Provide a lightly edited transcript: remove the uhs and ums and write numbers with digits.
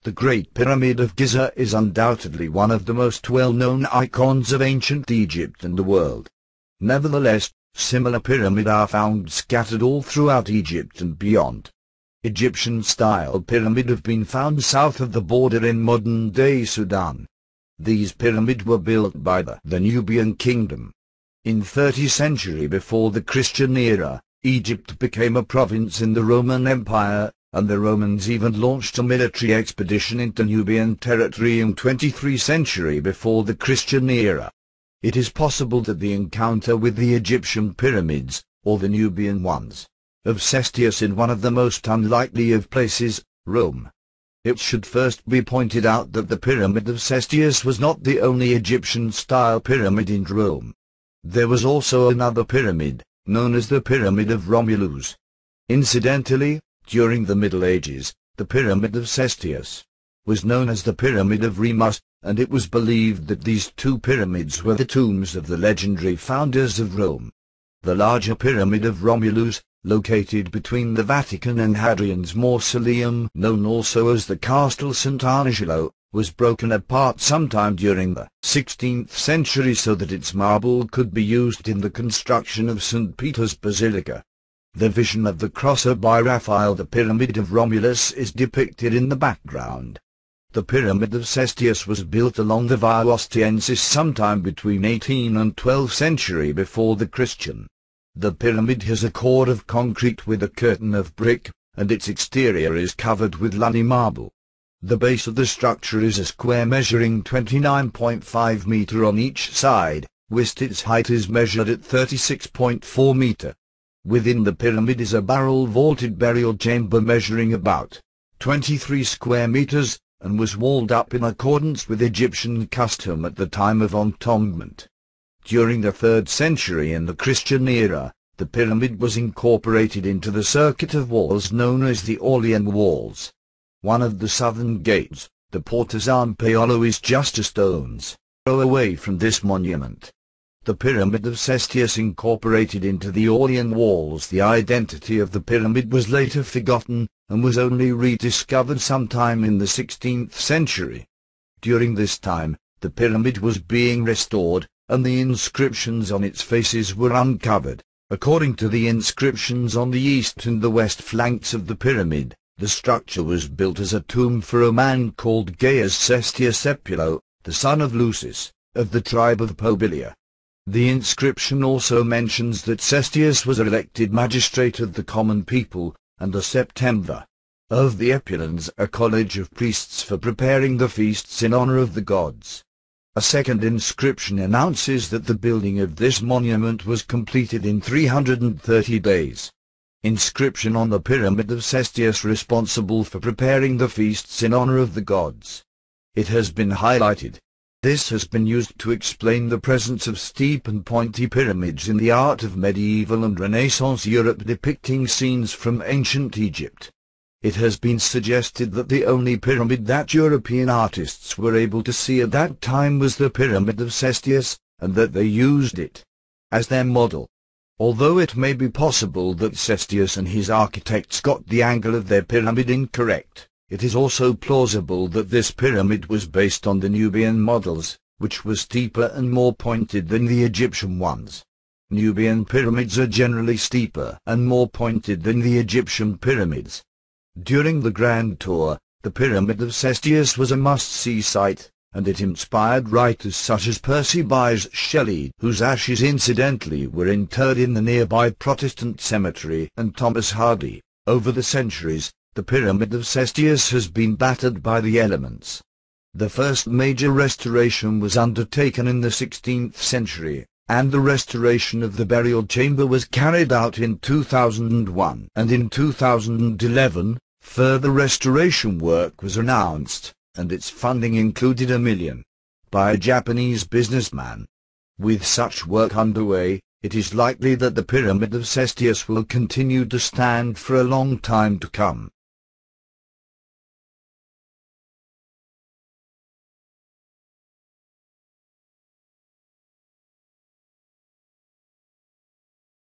The Great Pyramid of Giza is undoubtedly one of the most well-known icons of ancient Egypt and the world. Nevertheless, similar pyramids are found scattered all throughout Egypt and beyond. Egyptian-style pyramids have been found south of the border in modern-day Sudan. These pyramids were built by the Nubian kingdom. In 30th century before the Christian era, Egypt became a province in the Roman Empire, and the Romans even launched a military expedition into Nubian territory in 23rd century before the Christian era. It is possible that the encounter with the Egyptian pyramids, or the Nubian ones, of Cestius in one of the most unlikely of places, Rome. It should first be pointed out that the Pyramid of Cestius was not the only Egyptian-style pyramid in Rome. There was also another pyramid, known as the Pyramid of Romulus. Incidentally, during the Middle Ages, the Pyramid of Cestius was known as the Pyramid of Remus, and it was believed that these two pyramids were the tombs of the legendary founders of Rome. The larger Pyramid of Romulus, located between the Vatican and Hadrian's Mausoleum, known also as the Castle Sant'Angelo, was broken apart sometime during the 16th century so that its marble could be used in the construction of St. Peter's Basilica. The Vision of the Crosser by Raphael. The Pyramid of Romulus is depicted in the background. The Pyramid of Cestius was built along the Via Ostiensis sometime between 18th and 12th century before the Christian. The pyramid has a core of concrete with a curtain of brick, and its exterior is covered with Luni marble. The base of the structure is a square measuring 29.5 meter on each side, whilst its height is measured at 36.4 meter. Within the pyramid is a barrel-vaulted burial chamber measuring about 23 square meters, and was walled up in accordance with Egyptian custom at the time of entombment. During the 3rd century in the Christian era, the pyramid was incorporated into the circuit of walls known as the Aurelian walls. One of the southern gates, the Porta San Paolo, is just a stone's throw away from this monument. The Pyramid of Cestius incorporated into the Aurelian walls. The identity of the pyramid was later forgotten, and was only rediscovered sometime in the 16th century. During this time, the pyramid was being restored, and the inscriptions on its faces were uncovered. According to the inscriptions on the east and the west flanks of the pyramid, the structure was built as a tomb for a man called Gaius Cestius Epulo, the son of Lucius, of the tribe of Pobilia. The inscription also mentions that Cestius was elected magistrate of the common people, and a September of the Epulans, a college of priests for preparing the feasts in honor of the gods. A second inscription announces that the building of this monument was completed in 330 days. Inscription on the Pyramid of Cestius responsible for preparing the feasts in honor of the gods. It has been highlighted. This has been used to explain the presence of steep and pointy pyramids in the art of medieval and Renaissance Europe depicting scenes from ancient Egypt. It has been suggested that the only pyramid that European artists were able to see at that time was the Pyramid of Cestius, and that they used it as their model. Although it may be possible that Cestius and his architects got the angle of their pyramid incorrect, it is also plausible that this pyramid was based on the Nubian models, which were steeper and more pointed than the Egyptian ones. Nubian pyramids are generally steeper and more pointed than the Egyptian pyramids. During the Grand Tour, the Pyramid of Cestius was a must-see sight, and it inspired writers such as Percy Bysshe Shelley, whose ashes incidentally were interred in the nearby Protestant cemetery, and Thomas Hardy. Over the centuries, the Pyramid of Cestius has been battered by the elements. The first major restoration was undertaken in the 16th century, and the restoration of the burial chamber was carried out in 2001, and in 2011, further restoration work was announced, and its funding included $1 million by a Japanese businessman. With such work underway, it is likely that the Pyramid of Cestius will continue to stand for a long time to come.